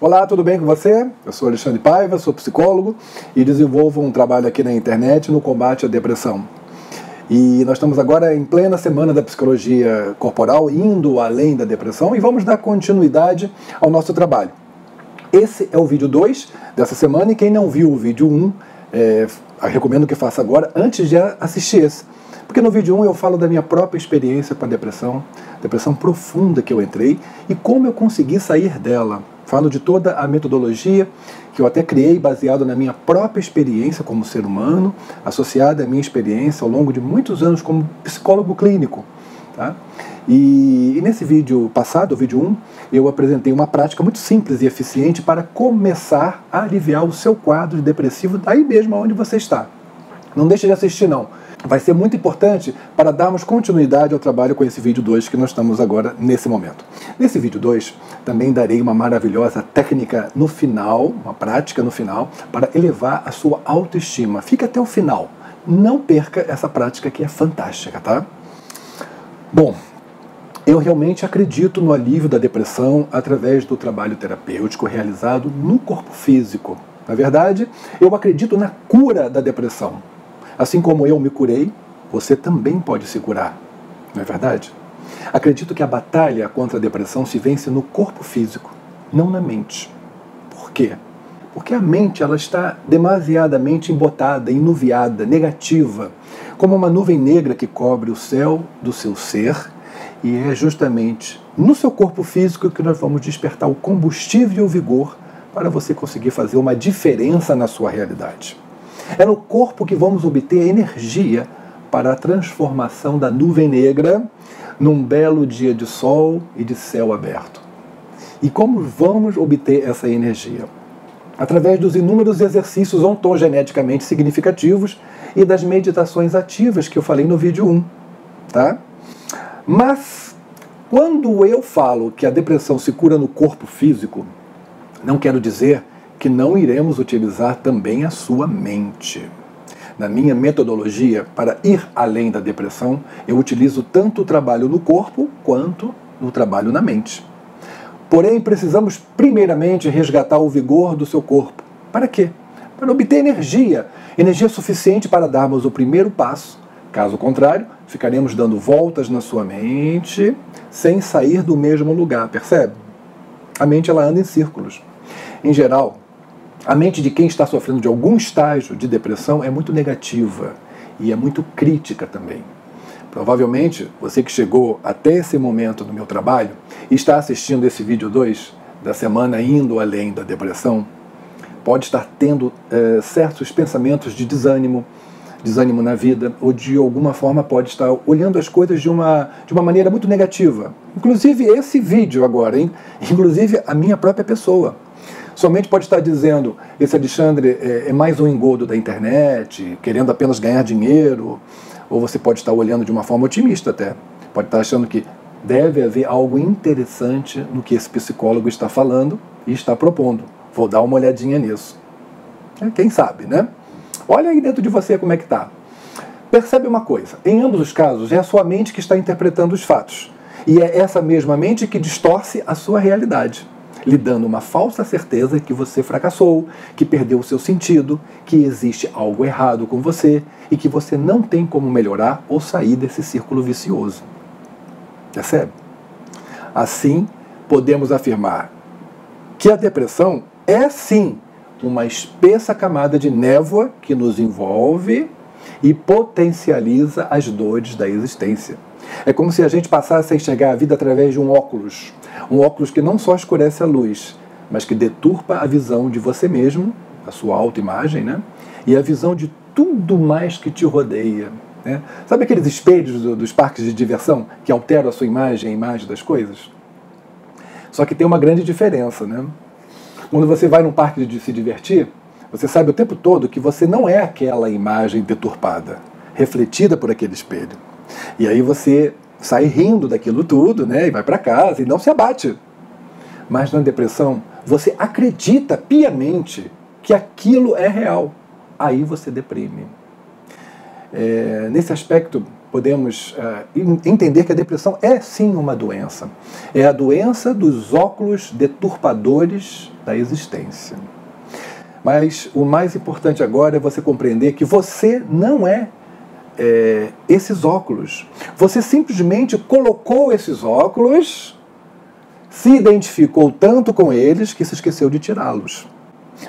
Olá, tudo bem com você? Eu sou Alexandre Paiva, sou psicólogo e desenvolvo um trabalho aqui na internet no combate à depressão. E nós estamos agora em plena semana da psicologia corporal, indo além da depressão, e vamos dar continuidade ao nosso trabalho. Esse é o vídeo 2 dessa semana, e quem não viu o vídeo 1, recomendo que faça agora, antes de assistir esse. Porque no vídeo 1 eu falo da minha própria experiência com a depressão profunda que eu entrei e como eu consegui sair dela. Falo de toda a metodologia que eu até criei baseado na minha própria experiência como ser humano, associada à minha experiência ao longo de muitos anos como psicólogo clínico. Tá? E nesse vídeo passado, o vídeo 1, eu apresentei uma prática muito simples e eficiente para começar a aliviar o seu quadro depressivo daí mesmo onde você está. Não deixe de assistir não. Vai ser muito importante para darmos continuidade ao trabalho com esse vídeo 2 que nós estamos agora nesse momento. Nesse vídeo 2, também darei uma maravilhosa técnica no final, uma prática no final, para elevar a sua autoestima. Fique até o final. Não perca essa prática que é fantástica, tá? Bom, eu realmente acredito no alívio da depressão através do trabalho terapêutico realizado no corpo físico. Na verdade, eu acredito na cura da depressão. Assim como eu me curei, você também pode se curar, não é verdade? Acredito que a batalha contra a depressão se vence no corpo físico, não na mente. Por quê? Porque a mente ela está demasiadamente embotada, enuviada, negativa, como uma nuvem negra que cobre o céu do seu ser, e é justamente no seu corpo físico que nós vamos despertar o combustível e o vigor para você conseguir fazer uma diferença na sua realidade. É no corpo que vamos obter energia para a transformação da nuvem negra num belo dia de sol e de céu aberto. E como vamos obter essa energia? Através dos inúmeros exercícios ontogeneticamente significativos e das meditações ativas que eu falei no vídeo 1. Tá? Mas, quando eu falo que a depressão se cura no corpo físico, não quero dizer que não iremos utilizar também a sua mente. Na minha metodologia, para ir além da depressão, eu utilizo tanto o trabalho no corpo quanto no trabalho na mente. Porém, precisamos primeiramente resgatar o vigor do seu corpo. Para quê? Para obter energia suficiente para darmos o primeiro passo. Caso contrário, ficaremos dando voltas na sua mente sem sair do mesmo lugar, percebe? A mente ela anda em círculos. Em geral, a mente de quem está sofrendo de algum estágio de depressão é muito negativa e é muito crítica também. Provavelmente, você que chegou até esse momento no meu trabalho e está assistindo esse vídeo 2 da semana indo além da depressão, pode estar tendo certos pensamentos de desânimo na vida, ou de alguma forma pode estar olhando as coisas de uma maneira muito negativa. Inclusive esse vídeo agora, hein? Inclusive a minha própria pessoa. Somente pode estar dizendo, esse Alexandre é mais um engodo da internet, querendo apenas ganhar dinheiro, ou você pode estar olhando de uma forma otimista até. Pode estar achando que deve haver algo interessante no que esse psicólogo está falando e está propondo. Vou dar uma olhadinha nisso. Quem sabe, né? Olha aí dentro de você como é que está. Percebe uma coisa, em ambos os casos é a sua mente que está interpretando os fatos. E é essa mesma mente que distorce a sua realidade, lhe dando uma falsa certeza que você fracassou, que perdeu o seu sentido, que existe algo errado com você e que você não tem como melhorar ou sair desse círculo vicioso. Percebe? Assim, podemos afirmar que a depressão é sim uma espessa camada de névoa que nos envolve e potencializa as dores da existência. É como se a gente passasse a enxergar a vida através de um óculos que não só escurece a luz, mas que deturpa a visão de você mesmo, a sua autoimagem, né? E a visão de tudo mais que te rodeia. Né? Sabe aqueles espelhos dos parques de diversão que alteram a sua imagem, a imagem das coisas? Só que tem uma grande diferença, né? Quando você vai num parque de se divertir, você sabe o tempo todo que você não é aquela imagem deturpada, refletida por aquele espelho. E aí você sai rindo daquilo tudo, né, e vai para casa e não se abate. Mas na depressão, você acredita piamente que aquilo é real. Aí você deprime. Nesse aspecto, podemos entender que a depressão é sim uma doença. É a doença dos óculos deturpadores da existência. Mas o mais importante agora é você compreender que você não é esses óculos. Você simplesmente colocou esses óculos, se identificou tanto com eles que se esqueceu de tirá-los.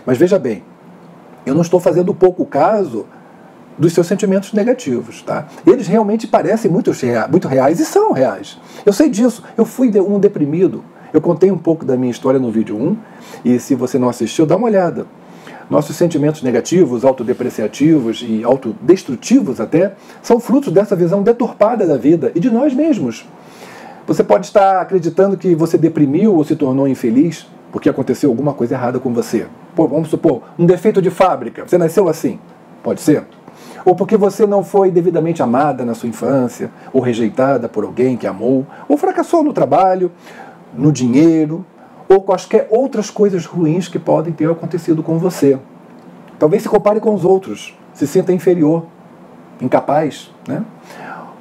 Mas veja bem, eu não estou fazendo pouco caso dos seus sentimentos negativos, tá? Eles realmente parecem muito reais e são reais. Eu sei disso. Eu fui um deprimido. Eu contei um pouco da minha história no vídeo 1 e se você não assistiu, dá uma olhada. Nossos sentimentos negativos, autodepreciativos e autodestrutivos até, são frutos dessa visão deturpada da vida e de nós mesmos. Você pode estar acreditando que você deprimiu ou se tornou infeliz porque aconteceu alguma coisa errada com você. Pô, vamos supor, um defeito de fábrica. Você nasceu assim. Pode ser. Ou porque você não foi devidamente amada na sua infância, ou rejeitada por alguém que amou, ou fracassou no trabalho, no dinheiro, ou quaisquer outras coisas ruins que podem ter acontecido com você. Talvez se compare com os outros, se sinta inferior, incapaz, né?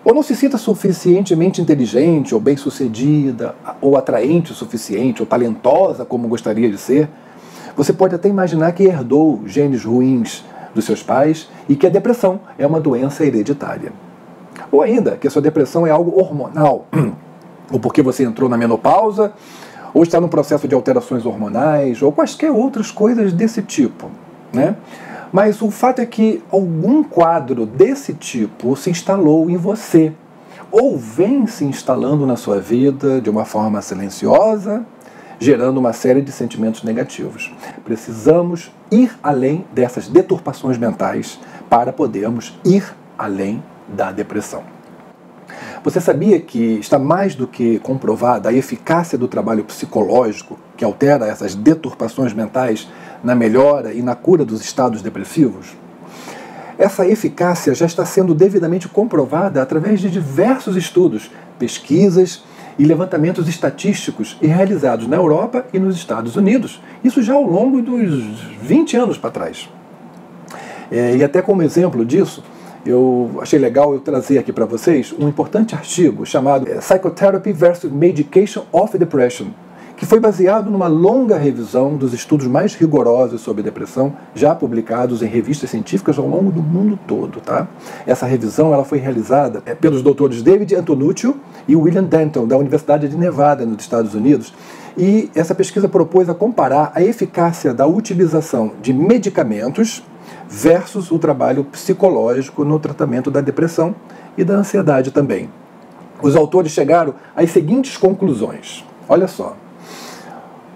Ou não se sinta suficientemente inteligente, ou bem-sucedida, ou atraente o suficiente, ou talentosa como gostaria de ser. Você pode até imaginar que herdou genes ruins dos seus pais e que a depressão é uma doença hereditária. Ou ainda, que a sua depressão é algo hormonal, ou porque você entrou na menopausa, ou está num processo de alterações hormonais, ou quaisquer outras coisas desse tipo, né? Mas o fato é que algum quadro desse tipo se instalou em você, ou vem se instalando na sua vida de uma forma silenciosa, gerando uma série de sentimentos negativos. Precisamos ir além dessas deturpações mentais para podermos ir além da depressão. Você sabia que está mais do que comprovada a eficácia do trabalho psicológico que altera essas deturpações mentais na melhora e na cura dos estados depressivos? Essa eficácia já está sendo devidamente comprovada através de diversos estudos, pesquisas e levantamentos estatísticos realizados na Europa e nos Estados Unidos. Isso já ao longo dos 20 anos para trás. E até como exemplo disso, eu achei legal eu trazer aqui para vocês um importante artigo chamado Psychotherapy versus Medication of Depression, que foi baseado numa longa revisão dos estudos mais rigorosos sobre depressão, já publicados em revistas científicas ao longo do mundo todo, tá? Essa revisão ela foi realizada pelos doutores David Antonuccio e William Denton, da Universidade de Nevada, nos Estados Unidos, e essa pesquisa propôs a comparar a eficácia da utilização de medicamentos versus o trabalho psicológico no tratamento da depressão e da ansiedade também. Os autores chegaram às seguintes conclusões. Olha só.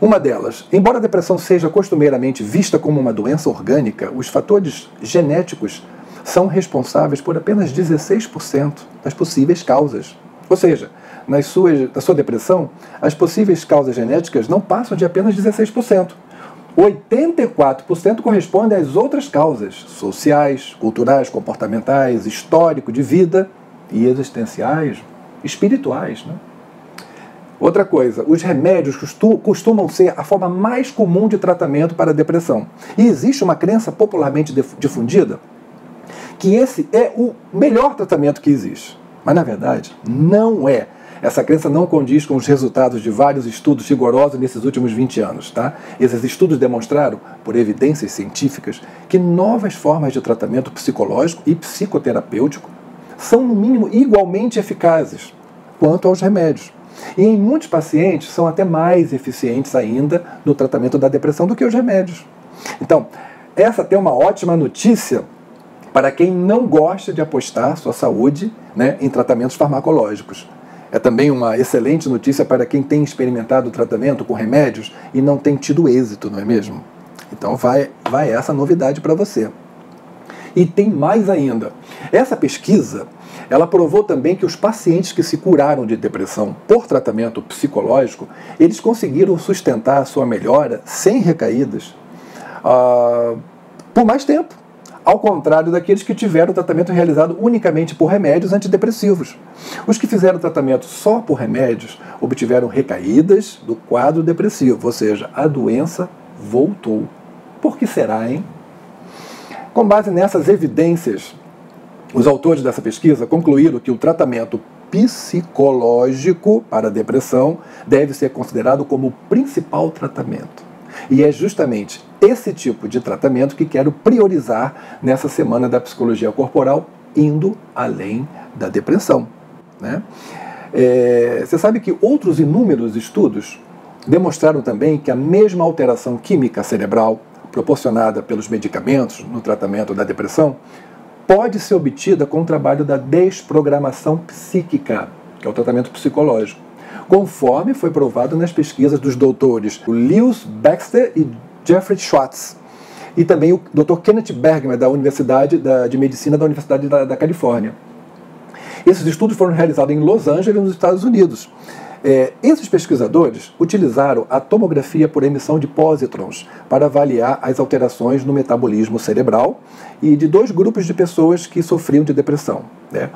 Uma delas, embora a depressão seja costumeiramente vista como uma doença orgânica, os fatores genéticos são responsáveis por apenas 16% das possíveis causas. Ou seja, na sua depressão, as possíveis causas genéticas não passam de apenas 16%. 84% correspondem às outras causas sociais, culturais, comportamentais, histórico de vida e existenciais, espirituais, né? Outra coisa, os remédios costumam ser a forma mais comum de tratamento para a depressão. E existe uma crença popularmente difundida que esse é o melhor tratamento que existe. Mas, na verdade, não é. Essa crença não condiz com os resultados de vários estudos rigorosos nesses últimos 20 anos. Tá? Esses estudos demonstraram, por evidências científicas, que novas formas de tratamento psicológico e psicoterapêutico são, no mínimo, igualmente eficazes quanto aos remédios. E em muitos pacientes são até mais eficientes ainda no tratamento da depressão do que os remédios. Então, essa tem uma ótima notícia para quem não gosta de apostar sua saúde, né, em tratamentos farmacológicos. É também uma excelente notícia para quem tem experimentado o tratamento com remédios e não tem tido êxito, não é mesmo? Então vai essa novidade para você. E tem mais ainda. Essa pesquisa, ela provou também que os pacientes que se curaram de depressão por tratamento psicológico, eles conseguiram sustentar a sua melhora sem recaídas por mais tempo. Ao contrário daqueles que tiveram o tratamento realizado unicamente por remédios antidepressivos. Os que fizeram o tratamento só por remédios obtiveram recaídas do quadro depressivo, ou seja, a doença voltou. Por que será, hein? Com base nessas evidências Os autores dessa pesquisa concluíram que o tratamento psicológico para a depressão deve ser considerado como o principal tratamento. E é justamente esse tipo de tratamento que quero priorizar nessa semana da psicologia corporal, indo além da depressão, né? Você sabe que outros inúmeros estudos demonstraram também que a mesma alteração química cerebral proporcionada pelos medicamentos no tratamento da depressão pode ser obtida com o trabalho da desprogramação psíquica, que é o tratamento psicológico, conforme foi provado nas pesquisas dos doutores Lewis Baxter e Jeffrey Schwartz, e também o Dr. Kenneth Bergman, da Universidade de Medicina da Universidade da Califórnia. Esses estudos foram realizados em Los Angeles, nos Estados Unidos. Esses pesquisadores utilizaram a tomografia por emissão de pósitrons para avaliar as alterações no metabolismo cerebral e de 2 grupos de pessoas que sofriam de depressão, né?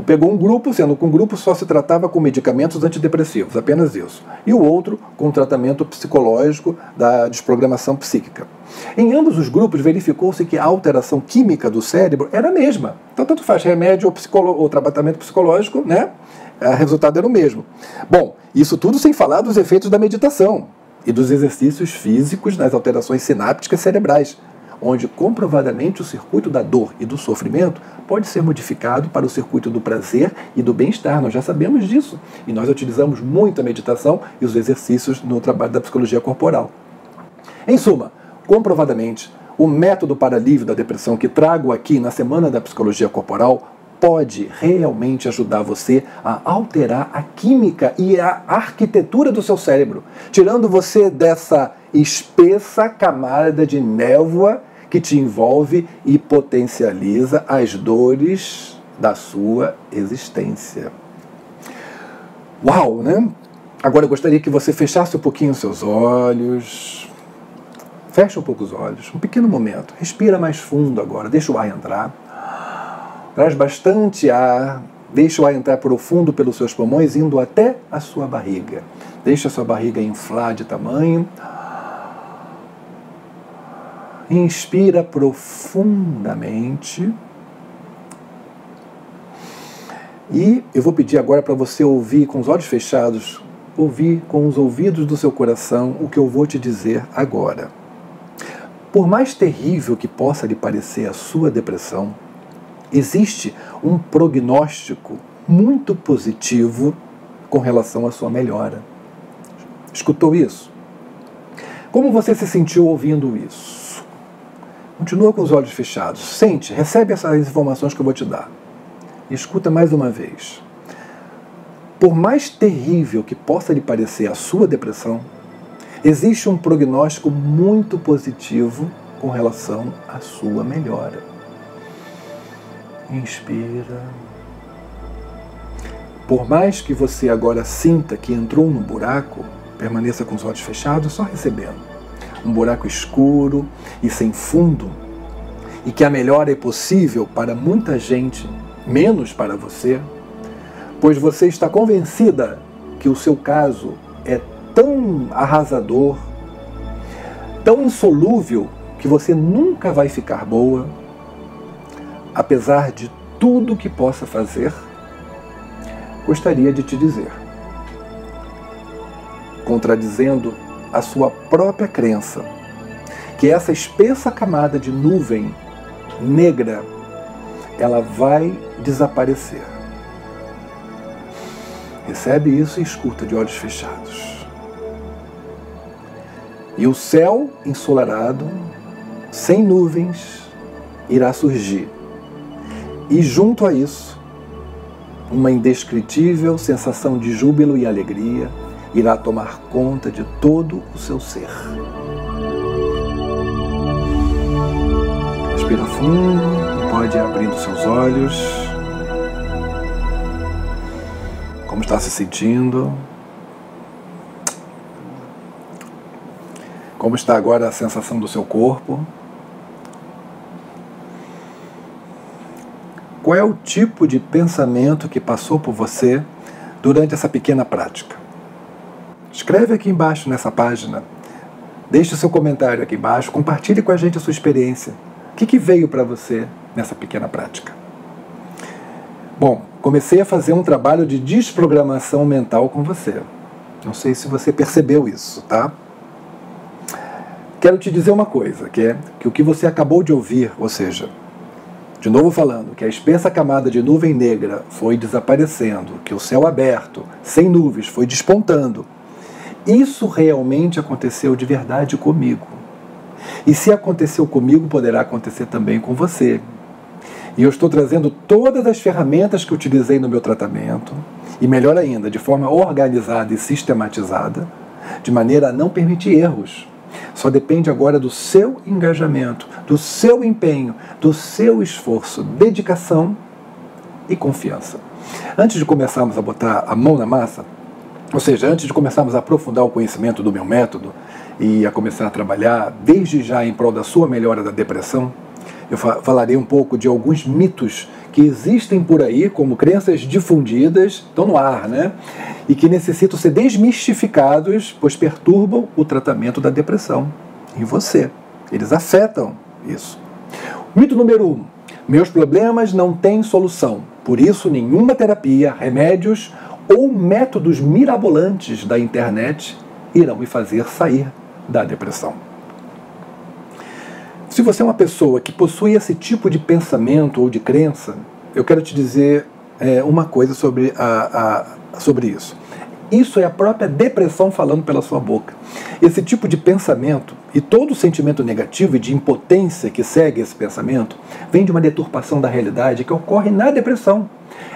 Pegou um grupo, sendo que um grupo só se tratava com medicamentos antidepressivos, apenas isso, e o outro com tratamento psicológico da desprogramação psíquica. Em ambos os grupos verificou-se que a alteração química do cérebro era a mesma. Então, tanto faz remédio ou tratamento psicológico, né? O resultado era o mesmo. Bom, isso tudo sem falar dos efeitos da meditação e dos exercícios físicos nas alterações sinápticas cerebrais, onde comprovadamente o circuito da dor e do sofrimento pode ser modificado para o circuito do prazer e do bem-estar. Nós já sabemos disso. E nós utilizamos muito a meditação e os exercícios no trabalho da psicologia corporal. Em suma, comprovadamente, o método para alívio da depressão que trago aqui na Semana da Psicologia Corporal pode realmente ajudar você a alterar a química e a arquitetura do seu cérebro, tirando você dessa espessa camada de névoa que te envolve e potencializa as dores da sua existência. Uau, né? Agora eu gostaria que você fechasse um pouquinho os seus olhos. Fecha um pouco os olhos, um pequeno momento. Respira mais fundo agora, deixa o ar entrar. Traz bastante ar, deixa o ar entrar profundo pelos seus pulmões, indo até a sua barriga. Deixa a sua barriga inflar de tamanho. Inspira profundamente. E eu vou pedir agora para você ouvir com os olhos fechados, ouvir com os ouvidos do seu coração o que eu vou te dizer agora. Por mais terrível que possa lhe parecer a sua depressão, existe um prognóstico muito positivo com relação à sua melhora. Escutou isso? Como você se sentiu ouvindo isso? Continua com os olhos fechados. Sente, recebe essas informações que eu vou te dar. E escuta mais uma vez. Por mais terrível que possa lhe parecer a sua depressão, existe um prognóstico muito positivo com relação à sua melhora. Inspira. Por mais que você agora sinta que entrou no buraco, permaneça com os olhos fechados, só recebendo. Um buraco escuro e sem fundo, e que a melhora é possível para muita gente, menos para você, pois você está convencida que o seu caso é tão arrasador, tão insolúvel, que você nunca vai ficar boa, apesar de tudo que possa fazer. Gostaria de te dizer, contradizendo a sua própria crença, que essa espessa camada de nuvem negra, ela vai desaparecer. Recebe isso e escuta de olhos fechados. E o céu ensolarado, sem nuvens, irá surgir. E junto a isso, uma indescritível sensação de júbilo e alegria irá tomar conta de todo o seu ser. Respira fundo e pode ir abrindo seus olhos. Como está se sentindo? Como está agora a sensação do seu corpo? Qual é o tipo de pensamento que passou por você durante essa pequena prática? Escreve aqui embaixo nessa página. Deixe o seu comentário aqui embaixo. Compartilhe com a gente a sua experiência. O que veio para você nessa pequena prática? Bom, comecei a fazer um trabalho de desprogramação mental com você. Não sei se você percebeu isso, tá? Quero te dizer uma coisa, que é que o que você acabou de ouvir, ou seja, de novo falando, que a espessa camada de nuvem negra foi desaparecendo, que o céu aberto, sem nuvens, foi despontando. Isso realmente aconteceu de verdade comigo. E se aconteceu comigo, poderá acontecer também com você. E eu estou trazendo todas as ferramentas que utilizei no meu tratamento, e melhor ainda, de forma organizada e sistematizada, de maneira a não permitir erros. Só depende agora do seu engajamento, do seu empenho, do seu esforço, dedicação e confiança. Antes de começarmos a botar a mão na massa, ou seja, antes de começarmos a aprofundar o conhecimento do meu método e a começar a trabalhar desde já em prol da sua melhora da depressão, eu falarei um pouco de alguns mitos que existem por aí como crenças difundidas, estão no ar, né? E que necessitam ser desmistificados, pois perturbam o tratamento da depressão em você. Eles afetam isso. Mito número 1. Meus problemas não têm solução. Por isso, nenhuma terapia, remédios ou métodos mirabolantes da internet irão me fazer sair da depressão. Se você é uma pessoa que possui esse tipo de pensamento ou de crença, eu quero te dizer uma coisa sobre isso. Isso é a própria depressão falando pela sua boca. Esse tipo de pensamento e todo o sentimento negativo e de impotência que segue esse pensamento vem de uma deturpação da realidade que ocorre na depressão.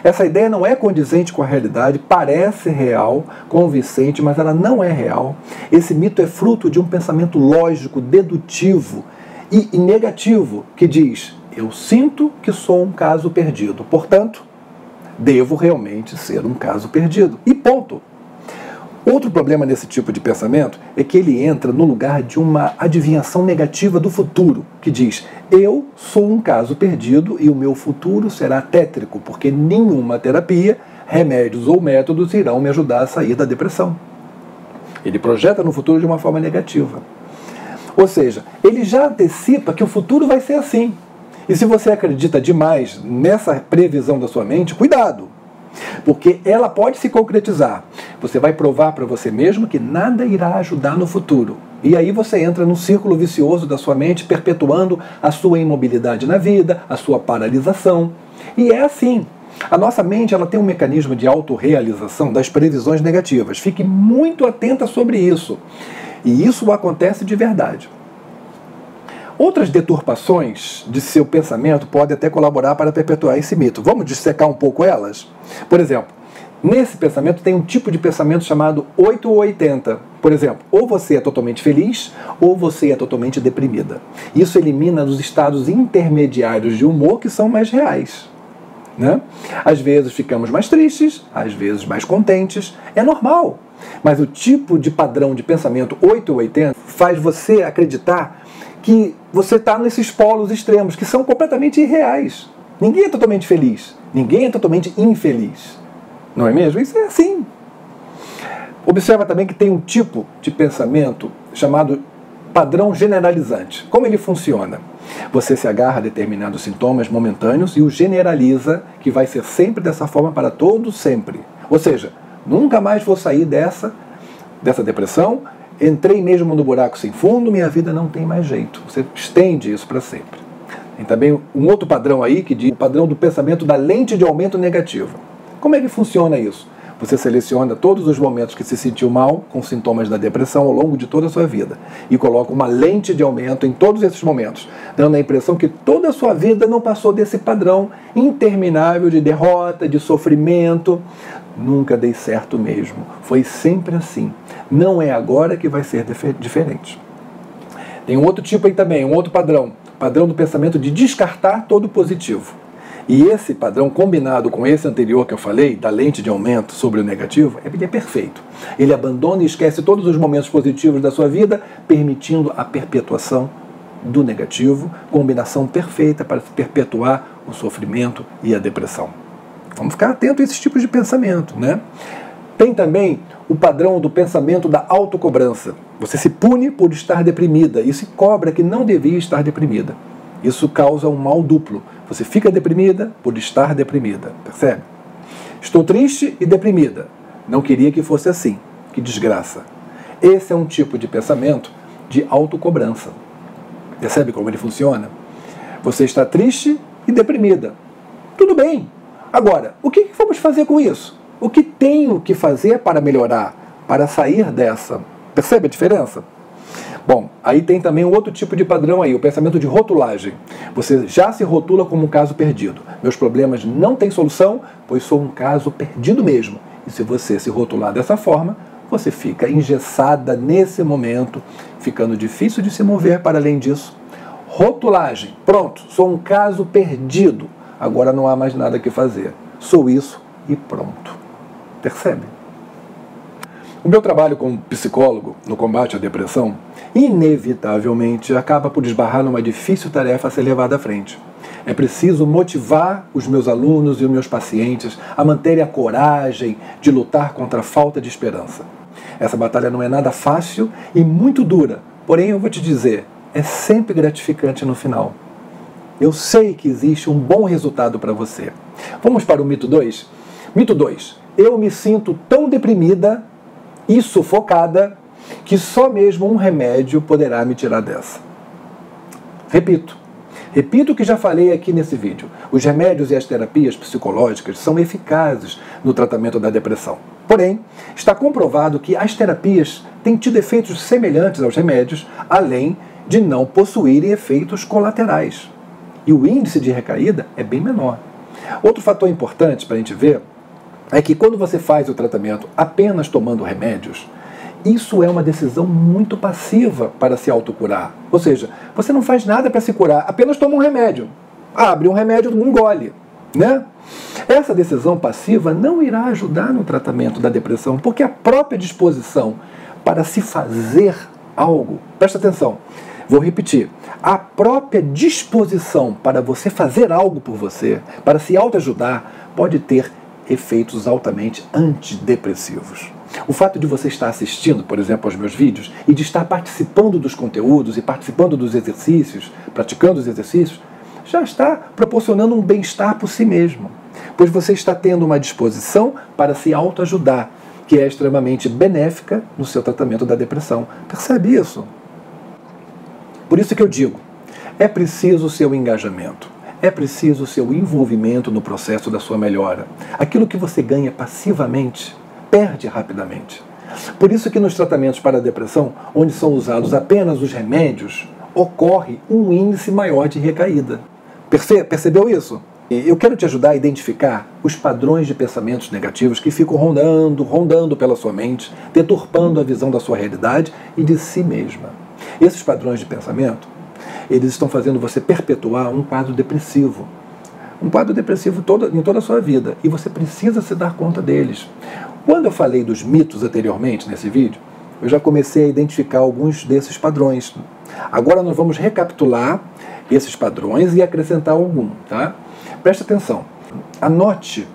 Essa ideia não é condizente com a realidade, parece real, convincente, mas ela não é real. Esse mito é fruto de um pensamento lógico, dedutivo e negativo, que diz: eu sinto que sou um caso perdido, portanto, devo realmente ser um caso perdido. E ponto. Outro problema nesse tipo de pensamento é que ele entra no lugar de uma adivinhação negativa do futuro, que diz: eu sou um caso perdido e o meu futuro será tétrico, porque nenhuma terapia, remédios ou métodos irão me ajudar a sair da depressão. Ele projeta no futuro de uma forma negativa. Ou seja, ele já antecipa que o futuro vai ser assim. E se você acredita demais nessa previsão da sua mente, cuidado, porque ela pode se concretizar. Você vai provar para você mesmo que nada irá ajudar no futuro. E aí você entra num círculo vicioso da sua mente, perpetuando a sua imobilidade na vida, a sua paralisação. E é assim. A nossa mente ela tem um mecanismo de autorrealização das previsões negativas. Fique muito atenta sobre isso. E isso acontece de verdade. Outras deturpações de seu pensamento podem até colaborar para perpetuar esse mito. Vamos dissecar um pouco elas? Por exemplo, nesse pensamento tem um tipo de pensamento chamado 8 ou 80. Por exemplo, ou você é totalmente feliz ou você é totalmente deprimida. Isso elimina os estados intermediários de humor que são mais reais. Né? Às vezes ficamos mais tristes, às vezes mais contentes. É normal. Mas o tipo de padrão de pensamento 8 ou 80 faz você acreditar que você está nesses polos extremos, que são completamente irreais. Ninguém é totalmente feliz, ninguém é totalmente infeliz. Não é mesmo? Isso é assim. Observa também que tem um tipo de pensamento chamado padrão generalizante. Como ele funciona? Você se agarra a determinados sintomas momentâneos e o generaliza, que vai ser sempre dessa forma para todo sempre. Ou seja, nunca mais vou sair dessa depressão, entrei mesmo no buraco sem fundo, minha vida não tem mais jeito. Você estende isso para sempre. Tem também um outro padrão aí, que diz o padrão do pensamento da lente de aumento negativa. Como é que funciona isso? Você seleciona todos os momentos que se sentiu mal com sintomas da depressão ao longo de toda a sua vida e coloca uma lente de aumento em todos esses momentos, dando a impressão que toda a sua vida não passou desse padrão interminável de derrota, de sofrimento. Nunca dei certo mesmo. Foi sempre assim. Não é agora que vai ser diferente. Tem um outro tipo aí também, um outro padrão. Padrão do pensamento de descartar todo o positivo. E esse padrão, combinado com esse anterior que eu falei, da lente de aumento sobre o negativo, ele é perfeito. Ele abandona e esquece todos os momentos positivos da sua vida, permitindo a perpetuação do negativo, combinação perfeita para perpetuar o sofrimento e a depressão. Vamos ficar atentos a esses tipos de pensamento, né? Tem também o padrão do pensamento da autocobrança. Você se pune por estar deprimida e se cobra que não devia estar deprimida. Isso causa um mal duplo. Você fica deprimida por estar deprimida, percebe? Estou triste e deprimida. Não queria que fosse assim. Que desgraça. Esse é um tipo de pensamento de autocobrança. Percebe como ele funciona? Você está triste e deprimida. Tudo bem. Agora, o que vamos fazer com isso? O que tenho que fazer para melhorar, para sair dessa? Percebe a diferença? Bom, aí tem também um outro tipo de padrão aí, o pensamento de rotulagem. Você já se rotula como um caso perdido. Meus problemas não têm solução, pois sou um caso perdido mesmo. E se você se rotular dessa forma, você fica engessada nesse momento, ficando difícil de se mover para além disso. Rotulagem. Pronto, sou um caso perdido. Agora não há mais nada que fazer. Sou isso e pronto. Percebe? O meu trabalho como psicólogo no combate à depressão, inevitavelmente, acaba por esbarrar numa difícil tarefa a ser levada à frente. É preciso motivar os meus alunos e os meus pacientes a manterem a coragem de lutar contra a falta de esperança. Essa batalha não é nada fácil e muito dura, porém eu vou te dizer, é sempre gratificante no final. Eu sei que existe um bom resultado para você. Vamos para o mito 2? Mito 2. Eu me sinto tão deprimida e sufocada que só mesmo um remédio poderá me tirar dessa. Repito o que já falei aqui nesse vídeo. Os remédios e as terapias psicológicas são eficazes no tratamento da depressão. Porém, está comprovado que as terapias têm tido efeitos semelhantes aos remédios, além de não possuírem efeitos colaterais. E o índice de recaída é bem menor. Outro fator importante para a gente ver é que quando você faz o tratamento apenas tomando remédios, isso é uma decisão muito passiva para se autocurar. Ou seja, você não faz nada para se curar, apenas toma um remédio. Abre um remédio, engole, né? Essa decisão passiva não irá ajudar no tratamento da depressão, porque a própria disposição para se fazer algo, presta atenção, vou repetir, a própria disposição para você fazer algo por você, para se autoajudar, pode ter efeitos altamente antidepressivos. O fato de você estar assistindo, por exemplo, aos meus vídeos e de estar participando dos conteúdos e participando dos exercícios, praticando os exercícios, já está proporcionando um bem-estar por si mesmo, pois você está tendo uma disposição para se autoajudar, que é extremamente benéfica no seu tratamento da depressão. Percebe isso? Por isso que eu digo, é preciso o seu engajamento. É preciso o seu envolvimento no processo da sua melhora. Aquilo que você ganha passivamente, perde rapidamente. Por isso que nos tratamentos para a depressão, onde são usados apenas os remédios, ocorre um índice maior de recaída. Percebeu isso? Eu quero te ajudar a identificar os padrões de pensamentos negativos que ficam rondando pela sua mente, deturpando a visão da sua realidade e de si mesma. Esses padrões de pensamento, eles estão fazendo você perpetuar um quadro depressivo. Um quadro depressivo em toda a sua vida. E você precisa se dar conta deles. Quando eu falei dos mitos anteriormente nesse vídeo, eu já comecei a identificar alguns desses padrões. Agora nós vamos recapitular esses padrões e acrescentar algum, tá? Presta atenção. Anote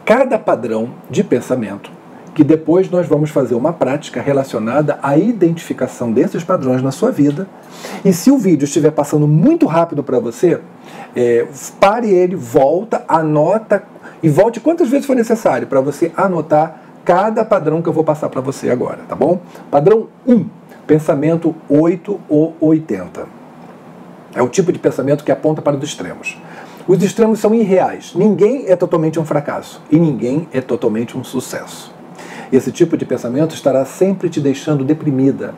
cada padrão de pensamento, que depois nós vamos fazer uma prática relacionada à identificação desses padrões na sua vida. E se o vídeo estiver passando muito rápido para você, pare ele, volta, anota e volte quantas vezes for necessário para você anotar cada padrão que eu vou passar para você agora, tá bom? Padrão 1, pensamento 8 ou 80. É o tipo de pensamento que aponta para os extremos. Os extremos são irreais. Ninguém é totalmente um fracasso e ninguém é totalmente um sucesso. Esse tipo de pensamento estará sempre te deixando deprimida,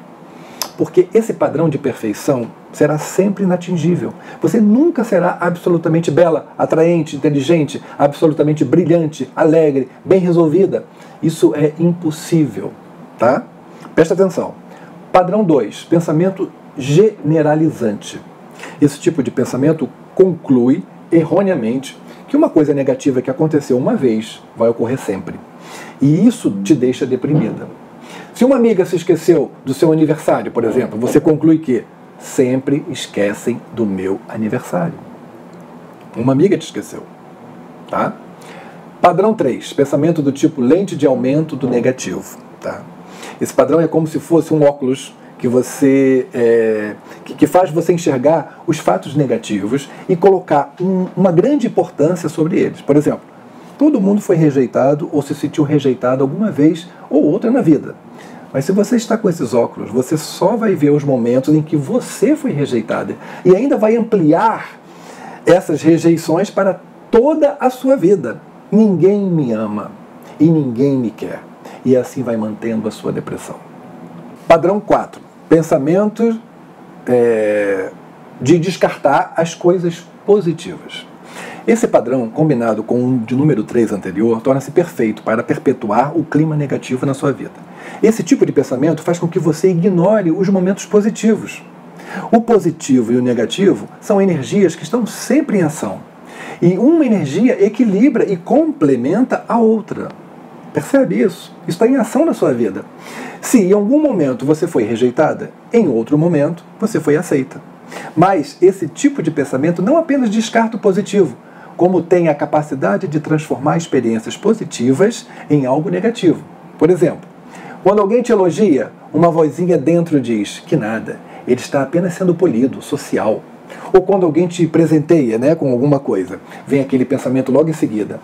porque esse padrão de perfeição será sempre inatingível. Você nunca será absolutamente bela, atraente, inteligente, absolutamente brilhante, alegre, bem resolvida. Isso é impossível, tá? Presta atenção. Padrão 2, pensamento generalizante. Esse tipo de pensamento conclui erroneamente que uma coisa negativa que aconteceu uma vez vai ocorrer sempre. E isso te deixa deprimida. Se uma amiga se esqueceu do seu aniversário, por exemplo, você conclui que sempre esquecem do meu aniversário. Uma amiga te esqueceu, tá? Padrão 3, pensamento do tipo lente de aumento do negativo, tá? Esse padrão é como se fosse um óculos que faz você enxergar os fatos negativos e colocar uma grande importância sobre eles. Por exemplo, todo mundo foi rejeitado ou se sentiu rejeitado alguma vez ou outra na vida. Mas se você está com esses óculos, você só vai ver os momentos em que você foi rejeitada e ainda vai ampliar essas rejeições para toda a sua vida. Ninguém me ama e ninguém me quer. E assim vai mantendo a sua depressão. Padrão 4. Pensamentos de descartar as coisas positivas. Esse padrão, combinado com o de número 3 anterior, torna-se perfeito para perpetuar o clima negativo na sua vida. Esse tipo de pensamento faz com que você ignore os momentos positivos. O positivo e o negativo são energias que estão sempre em ação. E uma energia equilibra e complementa a outra. Percebe isso? Isso está em ação na sua vida. Se em algum momento você foi rejeitada, em outro momento você foi aceita. Mas esse tipo de pensamento não apenas descarta o positivo, como tem a capacidade de transformar experiências positivas em algo negativo. Por exemplo, quando alguém te elogia, uma vozinha dentro diz que nada, ele está apenas sendo polido, social. Ou quando alguém te presenteia, com alguma coisa, vem aquele pensamento logo em seguida: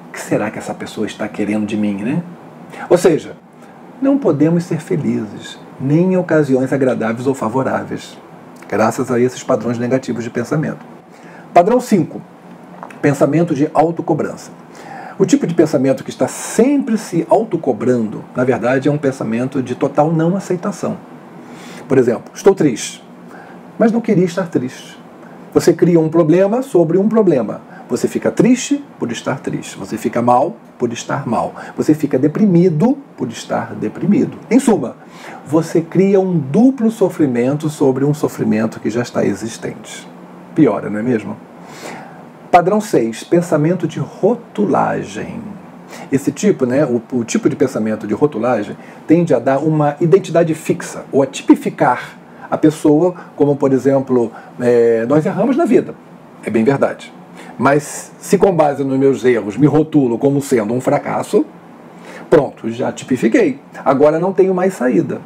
o que será que essa pessoa está querendo de mim, né? Ou seja, não podemos ser felizes, nem em ocasiões agradáveis ou favoráveis, graças a esses padrões negativos de pensamento. Padrão 5. Pensamento de autocobrança. O tipo de pensamento que está sempre se autocobrando, na verdade, é um pensamento de total não aceitação. Por exemplo, estou triste, mas não queria estar triste. Você cria um problema sobre um problema. Você fica triste por estar triste. Você fica mal por estar mal. Você fica deprimido por estar deprimido. Em suma, você cria um duplo sofrimento sobre um sofrimento que já está existente. Piora, não é mesmo? Padrão 6. Pensamento de rotulagem. Esse tipo, o tipo de pensamento de rotulagem tende a dar uma identidade fixa ou a tipificar a pessoa, como, por exemplo, nós erramos na vida. É bem verdade. Mas se com base nos meus erros me rotulo como sendo um fracasso, pronto, já tipifiquei. Agora não tenho mais saída.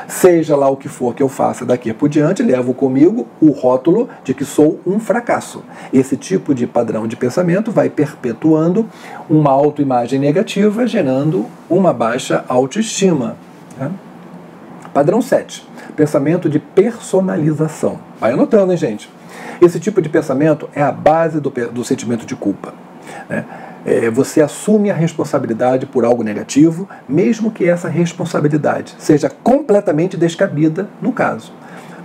Seja lá o que for que eu faça daqui por diante, levo comigo o rótulo de que sou um fracasso. Esse tipo de padrão de pensamento vai perpetuando uma autoimagem negativa, gerando uma baixa autoestima. Padrão 7. Pensamento de personalização. Vai anotando, hein, gente? Esse tipo de pensamento é a base do sentimento de culpa. Você assume a responsabilidade por algo negativo, mesmo que essa responsabilidade seja completamente descabida no caso.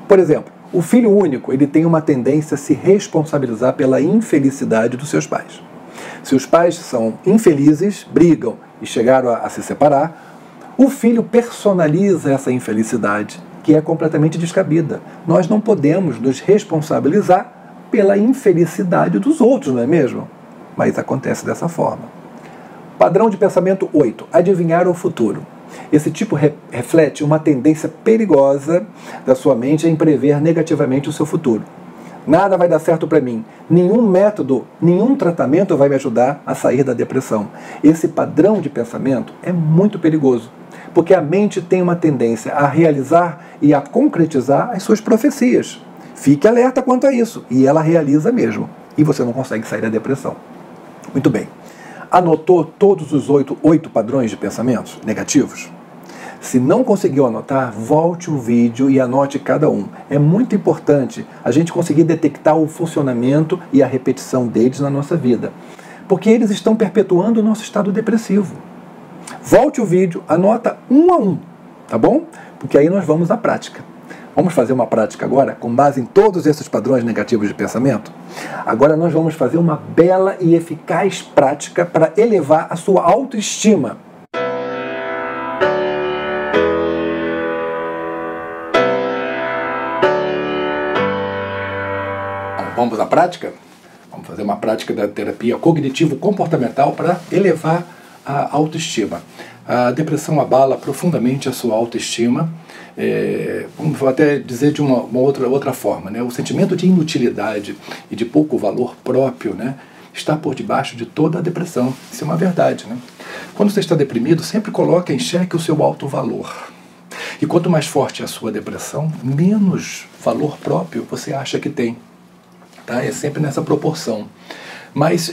Por exemplo, o filho único ele tem uma tendência a se responsabilizar pela infelicidade dos seus pais. Se os pais são infelizes, brigam e chegaram a se separar, o filho personaliza essa infelicidade, que é completamente descabida. Nós não podemos nos responsabilizar pela infelicidade dos outros, não é mesmo? Mas acontece dessa forma. Padrão de pensamento 8. Adivinhar o futuro. Esse tipo reflete uma tendência perigosa da sua mente em prever negativamente o seu futuro. Nada vai dar certo para mim. Nenhum método, nenhum tratamento vai me ajudar a sair da depressão. Esse padrão de pensamento é muito perigoso, porque a mente tem uma tendência a realizar e a concretizar as suas profecias. Fique alerta quanto a isso. E ela realiza mesmo. E você não consegue sair da depressão. Muito bem. Anotou todos os 8 padrões de pensamentos negativos? Se não conseguiu anotar, volte o vídeo e anote cada um. É muito importante a gente conseguir detectar o funcionamento e a repetição deles na nossa vida, porque eles estão perpetuando o nosso estado depressivo. Volte o vídeo, anota um a um, tá bom? Porque aí nós vamos à prática. Vamos fazer uma prática agora, com base em todos esses padrões negativos de pensamento? Agora nós vamos fazer uma bela e eficaz prática para elevar a sua autoestima. Vamos à prática? Vamos fazer uma prática da terapia cognitivo-comportamental para elevar a autoestima. A depressão abala profundamente a sua autoestima. Vou até dizer de uma outra forma, O sentimento de inutilidade e de pouco valor próprio, está por debaixo de toda a depressão. Isso é uma verdade, Quando você está deprimido, sempre coloca em xeque o seu alto valor. E quanto mais forte é a sua depressão, menos valor próprio você acha que tem. Tá? É sempre nessa proporção. Mas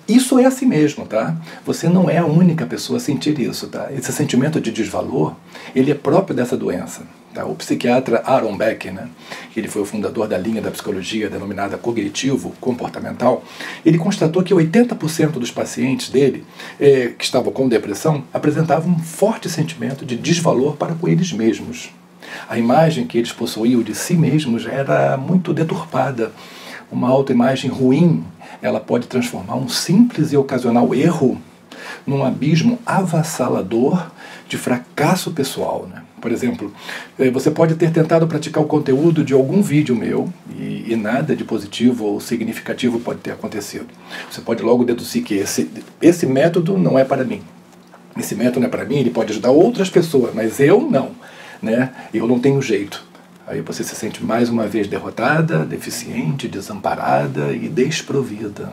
isso é assim mesmo, tá? Você não é a única pessoa a sentir isso, tá? Esse sentimento de desvalor, ele é próprio dessa doença. Tá? O psiquiatra Aaron Beck, né? Ele foi o fundador da linha da psicologia denominada cognitivo-comportamental, ele constatou que 80% dos pacientes dele, que estavam com depressão, apresentavam um forte sentimento de desvalor para com eles mesmos. A imagem que eles possuíam de si mesmos era muito deturpada. Uma autoimagem ruim, ela pode transformar um simples e ocasional erro num abismo avassalador de fracasso pessoal, né? Por exemplo, você pode ter tentado praticar o conteúdo de algum vídeo meu e nada de positivo ou significativo pode ter acontecido. Você pode logo deduzir que esse método não é para mim. Esse método não é para mim, ele pode ajudar outras pessoas, mas eu não, né? Eu não tenho jeito. Aí você se sente mais uma vez derrotada, deficiente, desamparada e desprovida.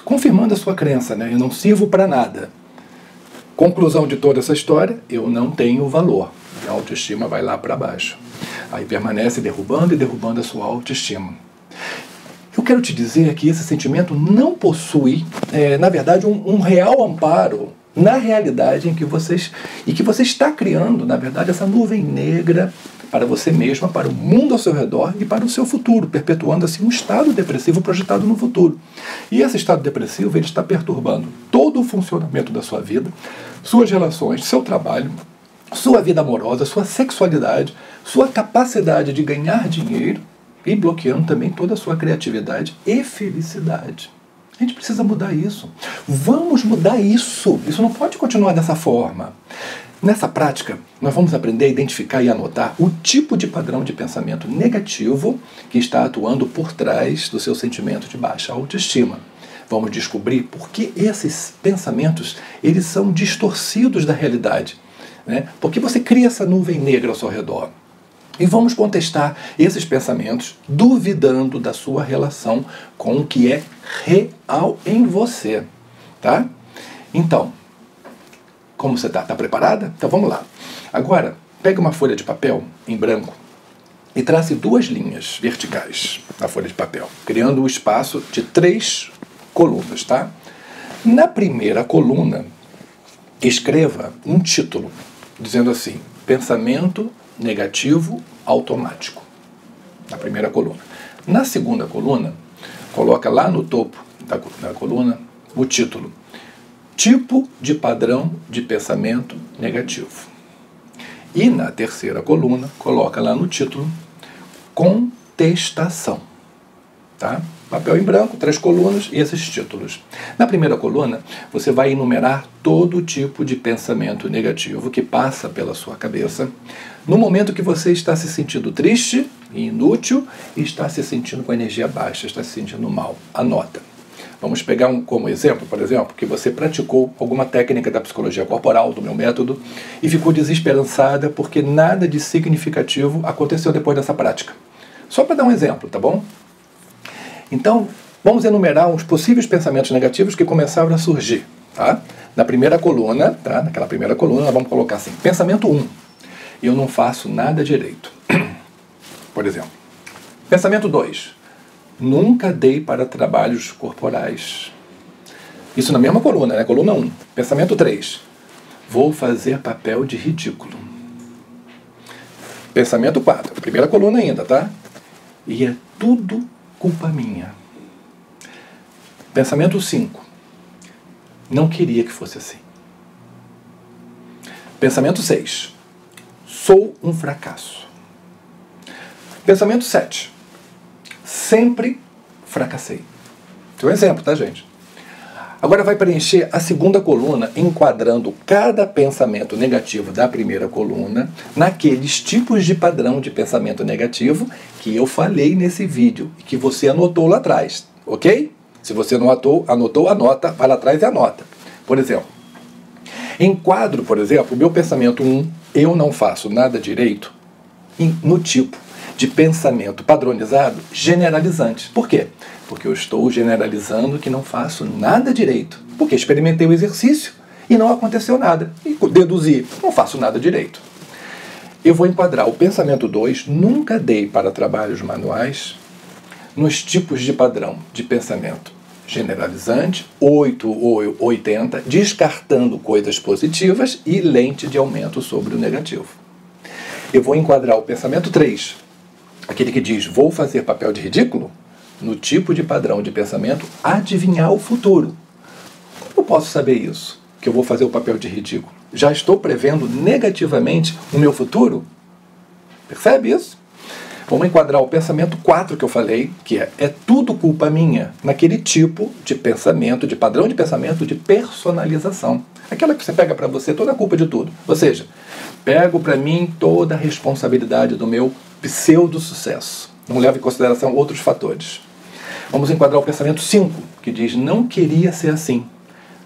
Confirmando a sua crença, né? Eu não sirvo para nada. Conclusão de toda essa história, eu não tenho valor. A autoestima vai lá para baixo. Aí permanece derrubando e derrubando a sua autoestima. Eu quero te dizer que esse sentimento não possui, na verdade, um real amparo na realidade em que você está criando, na verdade, essa nuvem negra para você mesma, para o mundo ao seu redor e para o seu futuro, perpetuando assim um estado depressivo projetado no futuro. E esse estado depressivo ele está perturbando todo o funcionamento da sua vida, suas relações, seu trabalho, sua vida amorosa, sua sexualidade, sua capacidade de ganhar dinheiro e bloqueando também toda a sua criatividade e felicidade. A gente precisa mudar isso. Vamos mudar isso. Isso não pode continuar dessa forma. Nessa prática, nós vamos aprender a identificar e anotar o tipo de padrão de pensamento negativo que está atuando por trás do seu sentimento de baixa autoestima. Vamos descobrir por que esses pensamentos eles são distorcidos da realidade, né? Por que você cria essa nuvem negra ao seu redor? E vamos contestar esses pensamentos duvidando da sua relação com o que é real em você, tá? Então, como você está? Está preparada? Então vamos lá. Agora, pegue uma folha de papel em branco e trace 2 linhas verticais na folha de papel, criando um espaço de 3 colunas, tá? Na primeira coluna, escreva um título, dizendo assim, pensamento negativo automático. Na primeira coluna. Na segunda coluna, coloca lá no topo da coluna o título, tipo de padrão de pensamento negativo. E na terceira coluna, coloca lá no título, contestação. Tá? Papel em branco, 3 colunas e esses títulos. Na primeira coluna, você vai enumerar todo tipo de pensamento negativo que passa pela sua cabeça no momento que você está se sentindo triste e inútil e está se sentindo com energia baixa, está se sentindo mal. Anota. Vamos pegar como exemplo, por exemplo, que você praticou alguma técnica da psicologia corporal, do meu método, e ficou desesperançada porque nada de significativo aconteceu depois dessa prática. Só para dar um exemplo, tá bom? Então, vamos enumerar uns possíveis pensamentos negativos que começaram a surgir. Tá? Na primeira coluna, tá? Naquela primeira coluna, nós vamos colocar assim, pensamento 1, eu não faço nada direito. Por exemplo. Pensamento 2, nunca dei para trabalhos corporais. Isso na mesma coluna, né? Coluna 1. Pensamento 3, vou fazer papel de ridículo. Pensamento 4, primeira coluna ainda, tá? E é tudo culpa minha. Pensamento 5. Não queria que fosse assim. Pensamento 6. Sou um fracasso. Pensamento 7. Sempre fracassei. Esse é um exemplo, tá, gente? Agora vai preencher a segunda coluna, enquadrando cada pensamento negativo da primeira coluna naqueles tipos de padrão de pensamento negativo que eu falei nesse vídeo e que você anotou lá atrás, ok? Se você não anotou, anota, vai lá atrás e anota. Por exemplo, enquadro, por exemplo, o meu pensamento 1, eu não faço nada direito, no tipo de pensamento padronizado generalizante. Por quê? Porque eu estou generalizando que não faço nada direito. Porque experimentei o exercício e não aconteceu nada. E deduzir, não faço nada direito. Eu vou enquadrar o pensamento 2, nunca dei para trabalhos manuais, nos tipos de padrão de pensamento generalizante, 8 ou 80, descartando coisas positivas e lente de aumento sobre o negativo. Eu vou enquadrar o pensamento 3, aquele que diz, vou fazer papel de ridículo, no tipo de padrão de pensamento, adivinhar o futuro. Como eu posso saber isso? Que eu vou fazer o papel de ridículo? Já estou prevendo negativamente o meu futuro? Percebe isso? Vamos enquadrar o pensamento 4 que eu falei, que é tudo culpa minha, naquele tipo de pensamento, de padrão de pensamento de personalização. Aquela que você pega para você toda a culpa de tudo. Ou seja, pego para mim toda a responsabilidade do meu pseudo-sucesso. Não levo em consideração outros fatores. Vamos enquadrar o pensamento 5, que diz não queria ser assim,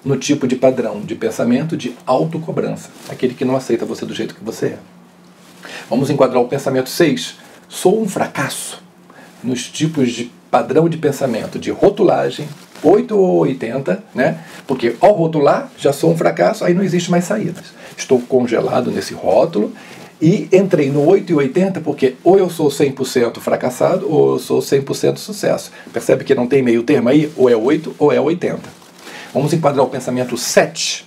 no tipo de padrão de pensamento de autocobrança, aquele que não aceita você do jeito que você é. Vamos enquadrar o pensamento 6, sou um fracasso, nos tipos de padrão de pensamento de rotulagem, 8 ou 80, né? Porque ao rotular já sou um fracasso, aí não existe mais saídas. Estou congelado nesse rótulo e entrei no 8 e 80 porque ou eu sou 100% fracassado ou eu sou 100% sucesso. Percebe que não tem meio termo aí? Ou é 8 ou é 80. Vamos enquadrar o pensamento 7.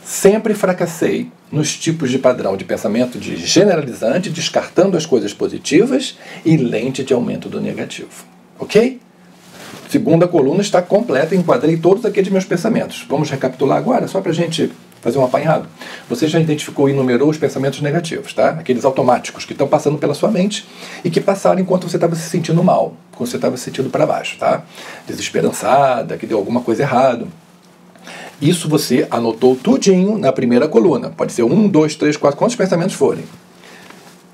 Sempre fracassei nos tipos de padrão de pensamento de generalizante, descartando as coisas positivas e lente de aumento do negativo. Ok? Segunda coluna está completa, enquadrei todos aqueles meus pensamentos. Vamos recapitular agora, só para a gente fazer um apanhado? Você já identificou e enumerou os pensamentos negativos, tá? Aqueles automáticos que estão passando pela sua mente e que passaram enquanto você estava se sentindo mal, quando você estava se sentindo para baixo, tá? Desesperançada, que deu alguma coisa errada. Isso você anotou tudinho na primeira coluna. Pode ser 1, 2, 3, 4, quantos pensamentos forem.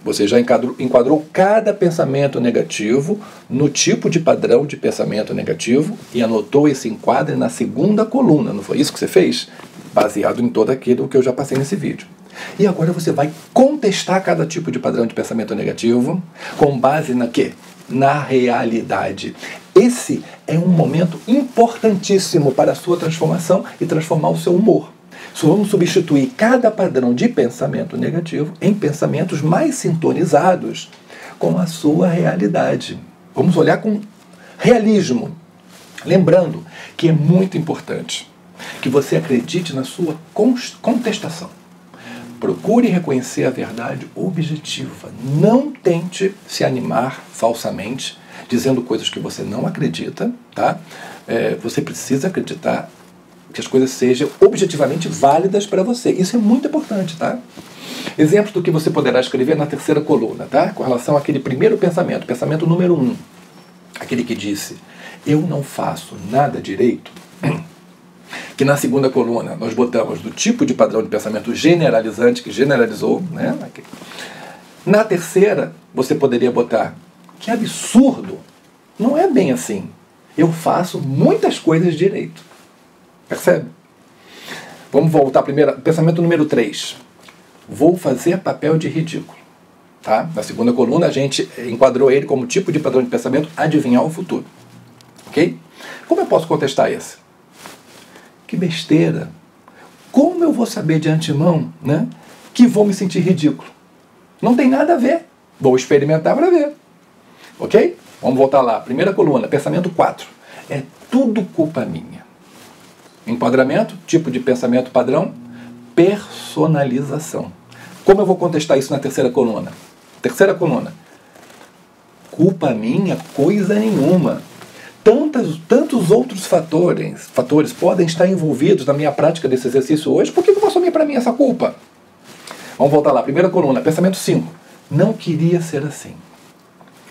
Você já enquadrou cada pensamento negativo no tipo de padrão de pensamento negativo e anotou esse enquadre na segunda coluna. Não foi isso que você fez? Baseado em todo aquilo que eu já passei nesse vídeo. E agora você vai contestar cada tipo de padrão de pensamento negativo com base na quê? Na realidade. Esse é um momento importantíssimo para a sua transformação e transformar o seu humor. Só vamos substituir cada padrão de pensamento negativo em pensamentos mais sintonizados com a sua realidade. Vamos olhar com realismo. Lembrando que é muito importante que você acredite na sua contestação. Procure reconhecer a verdade objetiva. Não tente se animar falsamente, dizendo coisas que você não acredita, tá? Você precisa acreditar que as coisas sejam objetivamente válidas para você. Isso é muito importante, tá? Exemplos do que você poderá escrever na terceira coluna, tá? Com relação àquele primeiro pensamento, pensamento número 1. Aquele que disse, eu não faço nada direito. Que na segunda coluna nós botamos do tipo de padrão de pensamento generalizante, que generalizou, né? Na terceira, você poderia botar, que absurdo, não é bem assim. Eu faço muitas coisas direito. Percebe? Vamos voltar primeiro, pensamento número 3. Vou fazer papel de ridículo. Tá? Na segunda coluna a gente enquadrou ele como tipo de padrão de pensamento adivinhar o futuro. Ok? Como eu posso contestar esse? Que besteira. Como eu vou saber de antemão, né, que vou me sentir ridículo? Não tem nada a ver. Vou experimentar para ver. Ok? Vamos voltar lá. Primeira coluna, pensamento 4. É tudo culpa minha. Enquadramento, tipo de pensamento padrão, personalização. Como eu vou contestar isso na terceira coluna? Terceira coluna. Culpa minha, coisa nenhuma. Tantos outros fatores podem estar envolvidos na minha prática desse exercício hoje, por que eu vou assumir para mim essa culpa? Vamos voltar lá, primeira coluna, pensamento 5. Não queria ser assim.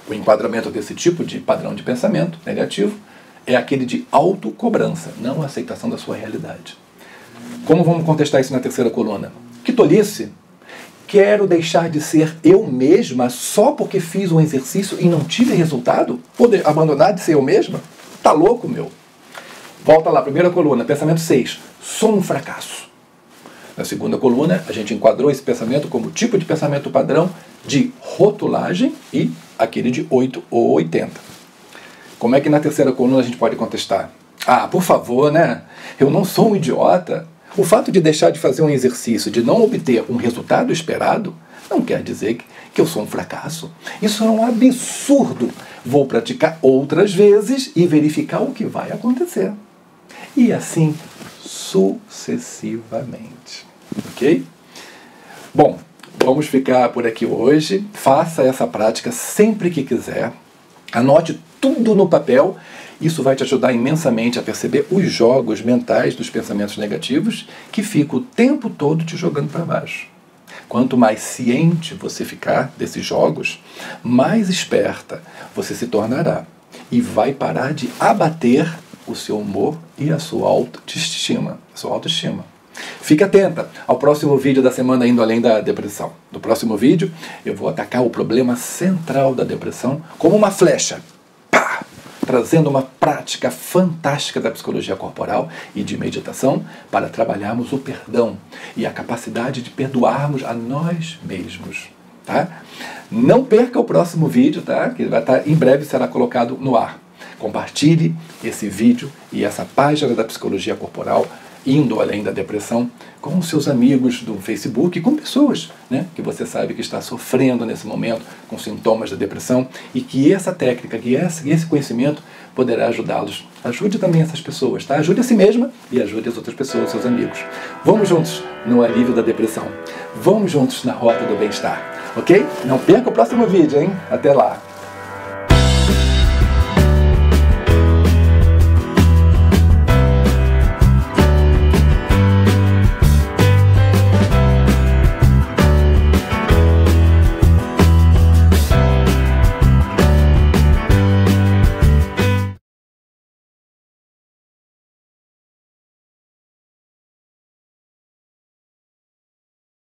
O enquadramento desse tipo de padrão de pensamento negativo é aquele de autocobrança, não aceitação da sua realidade. Como vamos contestar isso na terceira coluna? Que tolice! Quero deixar de ser eu mesma só porque fiz um exercício e não tive resultado? Vou abandonar de ser eu mesma? Tá louco, meu? Volta lá, primeira coluna, pensamento 6. Sou um fracasso. Na segunda coluna, a gente enquadrou esse pensamento como tipo de pensamento padrão de rotulagem e aquele de 8 ou 80. Como é que na terceira coluna a gente pode contestar? Ah, por favor, né? Eu não sou um idiota. O fato de deixar de fazer um exercício, de não obter um resultado esperado, não quer dizer que eu sou um fracasso. Isso é um absurdo. Vou praticar outras vezes e verificar o que vai acontecer. E assim sucessivamente. Ok? Bom, vamos ficar por aqui hoje. Faça essa prática sempre que quiser. Anote tudo no papel. Isso vai te ajudar imensamente a perceber os jogos mentais dos pensamentos negativos que ficam o tempo todo te jogando para baixo. Quanto mais ciente você ficar desses jogos, mais esperta você se tornará e vai parar de abater o seu humor e a sua autoestima. Fique atenta ao próximo vídeo da semana Indo Além da Depressão. No próximo vídeo, eu vou atacar o problema central da depressão como uma flecha. Pá! Trazendo uma prática fantástica da psicologia corporal e de meditação para trabalharmos o perdão e a capacidade de perdoarmos a nós mesmos. Tá? Não perca o próximo vídeo, tá? Que vai estar, em breve será colocado no ar. Compartilhe esse vídeo e essa página da psicologia corporal Indo Além da Depressão com os seus amigos do Facebook e com pessoas, né, que você sabe que está sofrendo nesse momento com sintomas da depressão e que essa técnica, que esse conhecimento poderá ajudá-los. Ajude também essas pessoas, tá? Ajude a si mesma e ajude as outras pessoas, seus amigos. Vamos juntos no alívio da depressão. Vamos juntos na rota do bem-estar, ok? Não perca o próximo vídeo, hein? Até lá!